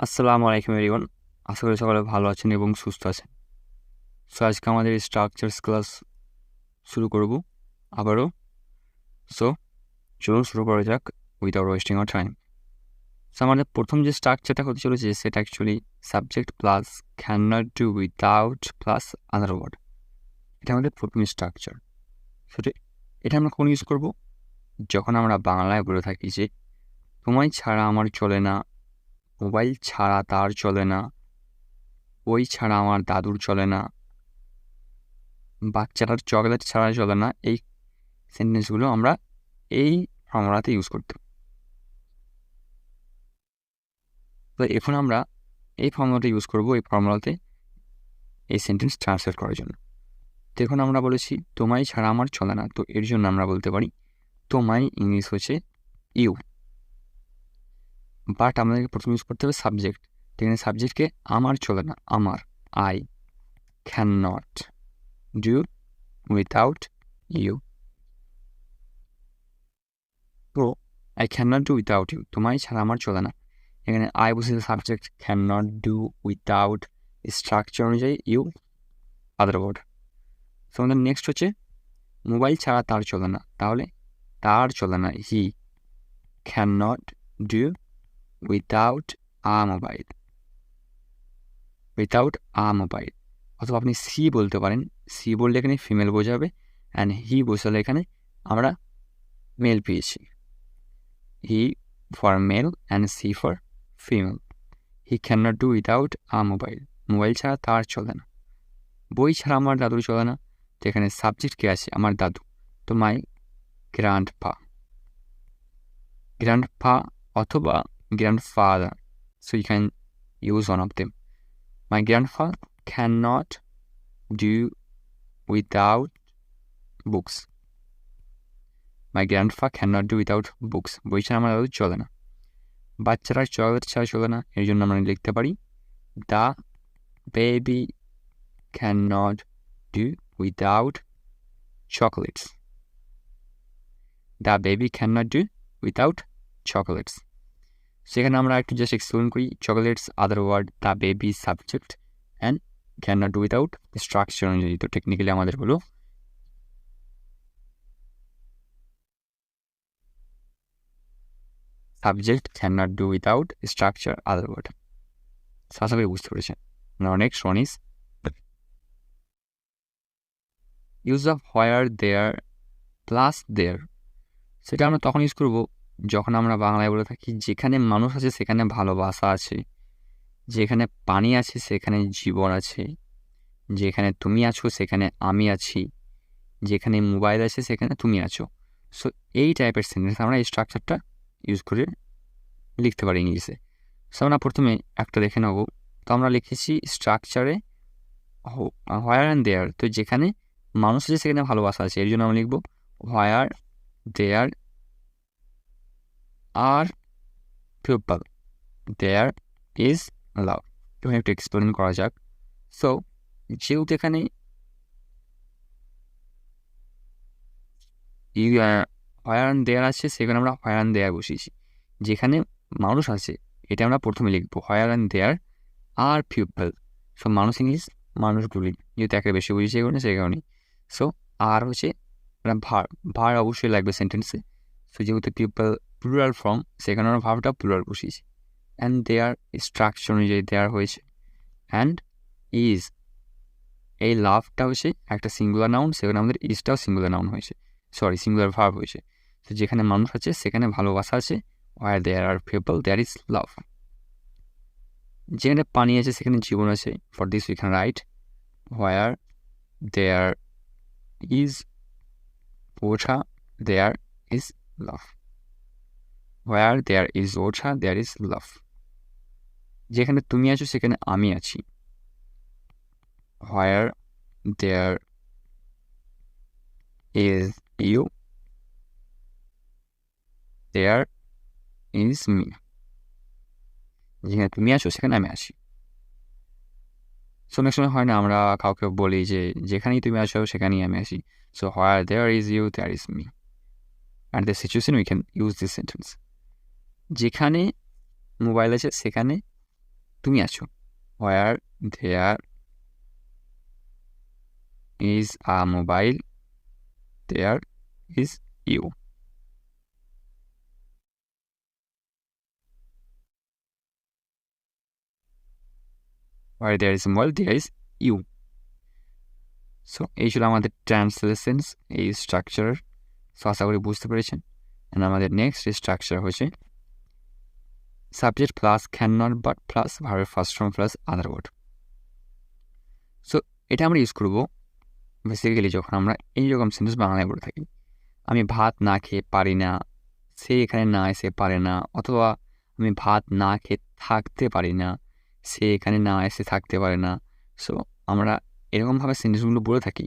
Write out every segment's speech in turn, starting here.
আসসালামু আলাইকুম এভরিওয়ান। আশা করি সকলে ভালো আছেন এবং সুস্থ আছেন। সো আজকে আমাদের স্ট্রাকচারস ক্লাস শুরু করব আবারও। সো চলুন শুরু করা যাক without wasting our time. So আমাদের প্রথম যে স্ট্রাকচারটা হতে চলেছে সেটা actually subject plus can not do without plus other word. এটা আমাদের প্রথম স্ট্রাকচার। সো এটা আমরা কখন ইউজ করব? যখন আমরা বাংলায় বলে থাকি যে তোমায় ছাড়া আমার চলে না, মোবাইল ছাড়া তার চলে না, বই ছাড়া আমার দাদুর চলে না, বাচ্চাটার চকলেট ছাড়া চলে না। এই সেন্টেন্সগুলো আমরা এই ফর্মুলাতে ইউজ করতাম। তো এখন আমরা এই ফর্মুলাটা ইউজ করব এই ফর্মুলাতে এই সেন্টেন্স ট্রান্সলেট করার জন্য। তো এখন আমরা বলেছি তোমায় ছাড়া আমার চলে না, তো এর জন্য আমরা বলতে পারি তোমায় ইংলিশ হচ্ছে ইউ, বাট আমাদেরকে প্রথমে ইউজ করতে হবে সাবজেক্ট। এখানে সাবজেক্টকে আমার চলে না, আমার, I can not do without you. তো I can not do without you, তোমায় ছাড়া আমার চলে না। এখানে আই বসেছে subject, can not do without structure অনুযায়ী ইউ আদার ওয়ার্ড। তো আমাদের নেক্সট হচ্ছে মোবাইল ছাড়া তার চলে না, তাহলে তার চলে না, হি can not do without a mobile, without a mobile. অথবা আপনি সি বলতে পারেন, সি বললে এখানে ফিমেল বোঝাবে, অ্যান্ড হি বসালে এখানে আমরা মেল পেয়েছি, he for male and she for female. He can not do without a mobile, mobile ছাড়া তার চলে না। বই ছাড়া আমার দাদুর চলে না, তো এখানে সাবজেক্ট কে আছে, আমার দাদু, তো মাই গ্র্যান্ড পা অথবা grandfather, so you can use one of them. My grandpa can not do without books, my grandpa can not do without books, বই ছাড়া আমার দাদু চলে না। বাচ্চারা চকলেট ছাড়া চলে না, এর জন্য আমরা লিখতে পারি the baby can not do without chocolates. The baby cannot do without chocolates. সেখানে আমরা একটু জাস্ট এক্সপ্লেন করি, chocolates other word, the baby subject, and can not do without structure অনুযায়ী। তো টেকনিক্যালি আমাদের হলো subject can not do without structure other word. আশা করি বুঝতে পেরেছেন। Next one is use of where there plus there. সেটা আমরা তখন ইউজ করবো যখন আমরা বাংলায় বলে থাকি যেখানে মানুষ আছে সেখানে ভালোবাসা আছে, যেখানে পানি আছে সেখানে জীবন আছে, যেখানে তুমি আছো সেখানে আমি আছি, যেখানে মোবাইল আছে সেখানে তুমি আছো। সো এই টাইপের সেন্টেন্স আমরা এই স্ট্রাকচারটা ইউজ করে লিখতে পারি ইংলিশে। সো আমরা প্রথমে একটা দেখে নেব। তো আমরা লিখেছি স্ট্রাকচারে হোয়ার অ্যান্ড দেয়ার, তো যেখানে মানুষ আছে সেখানে ভালোবাসা আছে, এর জন্য আমরা লিখবো হোয়ার দেয়ার আর পিপল দেয়ার ইজ লাভ। এখন একটু এক্সপ্লেন করা যাক। সো যেহেতু এখানে হোয়ার অ্যান্ড দেয়ার আছে, সেখানে আমরা হোয়ার অ্যান্ড দেয়ার বসিয়েছি। যেখানে মানুষ আছে এটা আমরা প্রথমে লিখবো where and there are people. So মানুষ ইংলিশ মানুষগুলি, যেহেতু একে বেশি বুঝেছি এখানে সেই কারণেই। সো আর হচ্ছে ভার অবশ্যই লাগবে সেন্টেন্সে। সো যেহেতু পিপল প্লুরাল ফর্ম, সেখানে আমরা ভার্বটা প্লুরাল বসিয়েছি। অ্যান্ড দেয়ার স্ট্রাকচার অনুযায়ী দেয়ার হয়েছে। অ্যান্ড ইজ, এই লাভটা হচ্ছে একটা সিঙ্গুলার নাউন, সেখানে আমাদের ইজটাও সিঙ্গুলার নাউন হয়েছে, সিঙ্গুলার ভার্ব হয়েছে। তো যেখানে মানুষ আছে সেখানে ভালোবাসা আছে, হোয়ার দেয়ার are people there is love. যেখানে পানি আছে সেখানে জীবন আছে, for this we can write where there is water there is love, where there is water there is love. যেখানে তুমি আছো সেখানে আমি আছি, where there is you there is me, যেখানে তুমি আছো সেখানে আমি আছি। সো অনেক সময় হয় না আমরা কাউকে বলি যে যেখানেই তুমি আছো সেখানেই আমি আসি। So where there is you there is me, and the situation we can use this sentence. যেখানে মোবাইল আছে সেখানে তুমি আছো। Where there is a mobile, there is you. Where there is a mobile, there is you. So এই ছিল আমাদের translations, এই structure. So আশা করি বুঝতে পেরেছেন। অ্যান্ড আমাদের নেক্সট স্ট্রাকচার হচ্ছে subject plus can not but plus ভার্বের first form plus other word. So এটা আমরা ইউজ করবো বেসিক্যালি যখন আমরা এইরকম সেন্টেন্স বাংলায় বলে থাকি। আমি ভাত না খেয়ে পারি না, সে এখানে না এসে পারে না, অথবা আমি ভাত না খেয়ে থাকতে পারি না, সে এখানে না এসে থাকতে পারে না। সো আমরা এরকমভাবে সেন্টেন্সগুলো বলে থাকি।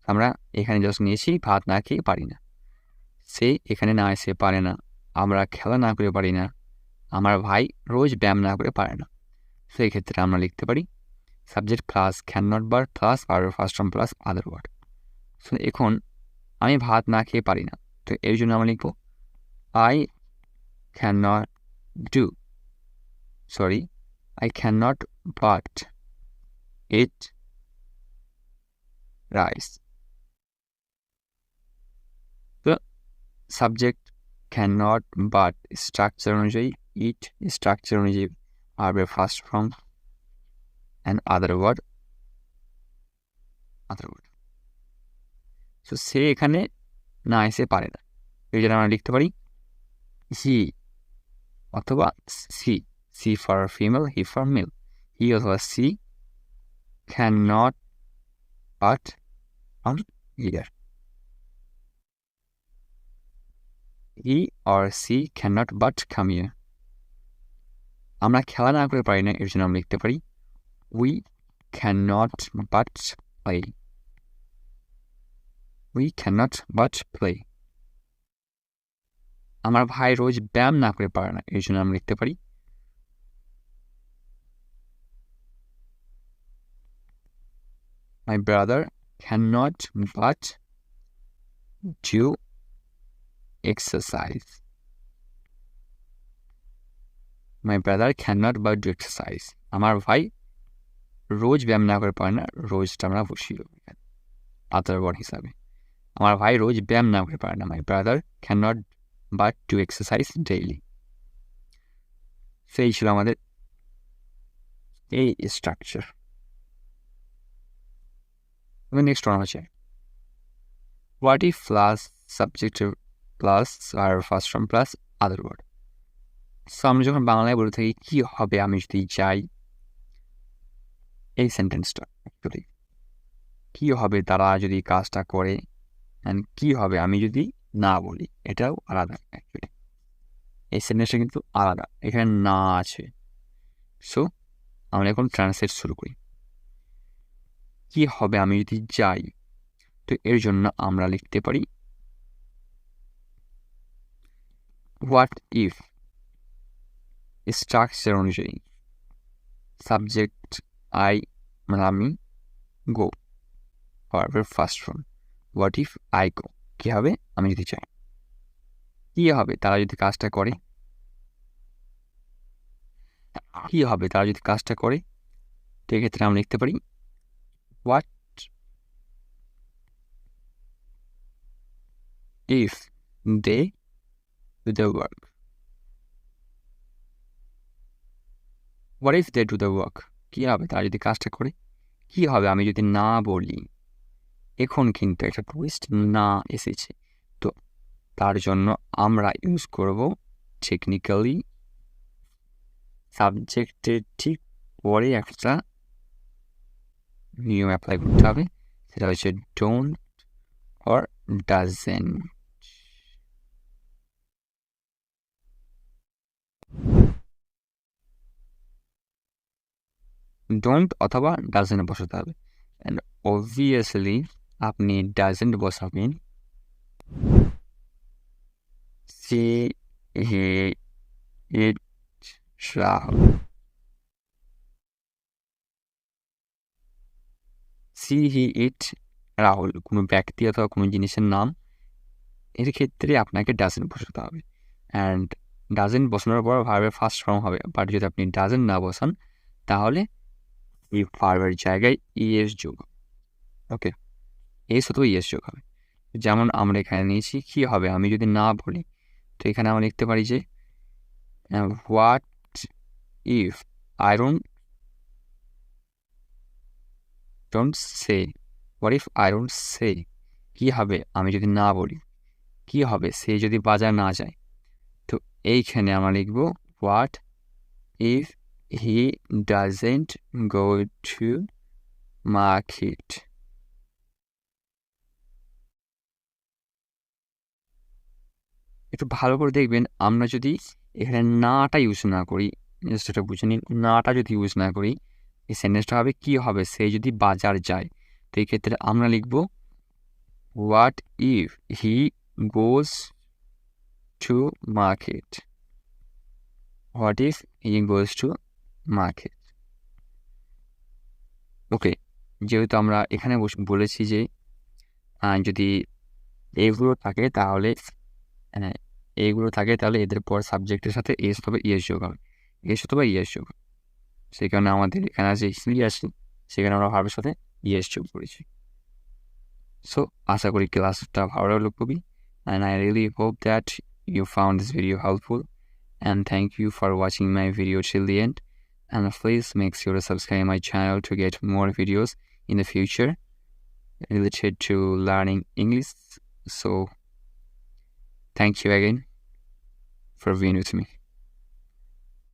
আমরা এখানে জাস্ট নিয়েছি ভাত না খেয়ে পারি না, সে এখানে না এসে পারে না, আমরা খেলা না করে পারি না, আমার ভাই রোজ ব্যায়াম না করে পারে না। সো এই ক্ষেত্রে আমরা লিখতে পারি subject plus can not but plus ভার্বের first form plus other word. So এখন আমি ভাত না খেয়ে পারি না, তো এর জন্য আমরা লিখব I cannot but eat rice. তো সাবজেক্ট cannot but স্ট্রাকচার অনুযায়ী, ইট স্ট্রাকচার অনুযায়ী ভার্বের first form and other word. So সে এখানে না এসে পারে না, এই জন্য আমরা লিখতে পারি হি অথবা she for female, he for male. He অথবা she can not but here. He or she can not but come here. আমরা খেলা না করে পারি না, এর জন্য আমরা লিখতে পারি we can not but play. We can not but play. আমার ভাই রোজ ব্যায়াম না করে পারে না, এই জন্য আমরা লিখতে পারি মাই brother can not but do exercise. My brother can not but do exercise. আমার ভাই রোজ ব্যায়াম না করে পারে না, রোজটা আমরা বসিয়ে দেবো এখানে আদার ওয়ার্ড হিসাবে। আমার ভাই রোজ ব্যায়াম না করে পারে না, my brother can not but to exercise daily. সেই ছিল আমাদের এই স্ট্রাকচার। নেক্সট ওয়ান হচ্ছে what if plus subject plus are first form plus other word. So আমরা যখন বাংলায় বলে থাকি কী হবে আমি যদি যাই, এই সেন্টেন্সটা অ্যাকচুয়ালি কী হবে তারা যদি কাজটা করে, অ্যান্ড কী হবে আমি যদি না বলি, এটাও আলাদা। অ্যাকচুয়ালি এই সেন্টেন্সটা কিন্তু আলাদা, এখানে না আছে। সো আমরা এখন ট্রান্সলেট শুরু করি। কী হবে আমি যদি যাই, তো এর জন্য আমরা লিখতে পারি হোয়াট ইফ স্ট্রাকচার অনুযায়ী সাবজেক্ট আই মানে আমি, গো ভার্বের first form. What if I go, কী হবে আমি যদি চাই, কী হবে তারা যদি কাজটা করে, কী হবে তারা যদি কাজটা করে। তো এক্ষেত্রে আমরা লিখতে পারি what if they do the work. What if they do the work, কী হবে তারা যদি কাজটা করে। কী হবে আমি যদি না বলি। এখন কিন্তু একটা টুইস্ট না এসেছে, তো তার জন্য আমরা ইউজ করব টেকনিক্যালি সাবজেক্টের ঠিক পরে একটা নিয়ম অ্যাপ্লাই করতে হবে, সেটা হচ্ছে ডোন্ট অর ডাজেন্ট। ডোন্ট অথবা ডাজেন্ট বসাতে হবে। অ্যান্ড অবভিয়াসলি আপনি ডাজেন্ট বসাবেন সে হে ইট রাহুল। সি হি ইট রাহুল কোনো ব্যক্তি অথবা কোনো জিনিসের নাম, এর ক্ষেত্রে আপনাকে ডাজেন্ট বসাতে হবে। অ্যান্ড ডাজেন্ট বসানোর পর ভার্বের ফার্স্ট ফর্ম হবে, বাট যদি আপনি ডাজেন্ট না বসান তাহলে এই ভার্বের জায়গায় ইএস যোগ হবে। ওকে, এস অথবা ইএস যোগ হবে। যেমন আমরা এখানে নিয়েছি কি হবে, আমি যদি না বলি তো এখানে আমরা লিখতে পারি যে what if I don't say, what if I don't say, কি হবে আমি যদি না বলি, কি হবে সে যদি বাজার না যায়। তো এইখানে আমরা লিখব what if he doesn't go to market. একটু ভালো করে দেখবেন, আমরা যদি এখানে নাটা ইউজ না করি, জাস্ট এটা বুঝে নিন, নাটা যদি ইউজ না করি এই সেন্টেন্সটা হবে কি হবে সে যদি বাজার যায়। তো এই ক্ষেত্রে আমরা লিখব what if he goes to market, what if he goes to market. Okay, যেহেতু আমরা এখানে বলেছি যে যদি এগুলো থাকে তাহলে এইগুলো থাকে তাহলে এদের পর সাবজেক্টের সাথে এস অথবা ইএস যোগ হবে, এস অথবা ইএস যোগ হবে। সেই কারণে আমাদের এখানে আছে হি আসে, সেখানে আমরা ভার্বের সাথে ইএস যোগ করেছি। সো আশা করি ক্লাসটা ভালো লাগলো খুবই, and I really hope that you found this video helpful, and thank you for watching my video till the end, and please make sure to subscribe my channel to get more videos in the future related to learning English. So thank you again for being with me.